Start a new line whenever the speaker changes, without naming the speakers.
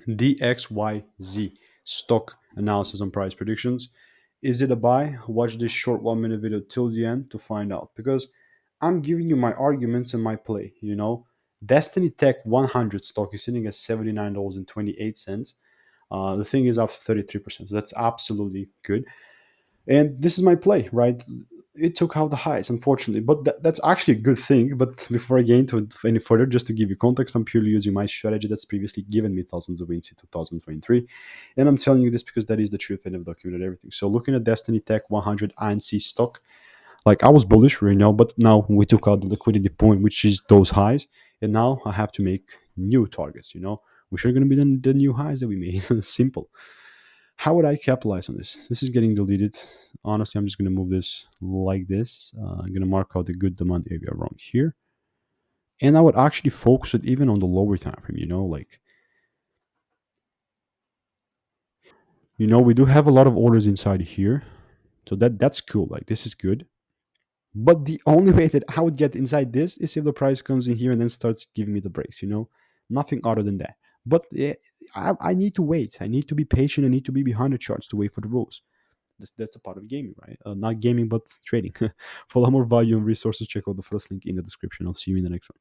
DXYZ, stock analysis and price predictions. Is it a buy? Watch this short 1 minute video till the end to find out, because I'm giving you my arguments and my play. Destiny Tech 100 stock is sitting at $79.28. The thing is up 33%. So that's absolutely good. And this is my play, right? It took out the highs, unfortunately, but that's actually a good thing. But before I get into it any further, just to give you context, I'm purely using my strategy that's previously given me thousands of wins in 2023. And I'm telling you this because that is the truth, and I've documented everything. So looking at Destiny Tech 100 ANC stock, like I was bullish right now, but now we took out the liquidity point, which is those highs. And now I have to make new targets, which are going to be the new highs that we made. Simple. How would I capitalize on this? This is getting deleted. Honestly, I'm just going to move this like this. I'm going to mark out the good demand area around here. And I would actually focus it even on the lower time frame, we do have a lot of orders inside here. So that's cool. Like this is good. But the only way that I would get inside this is if the price comes in here and then starts giving me the breaks, Nothing other than that. But I need to wait. I need to be patient. I need to be behind the charts to wait for the rules. That's a part of gaming, right? Not gaming, but trading. For a lot more value and resources, check out the first link in the description. I'll see you in the next one.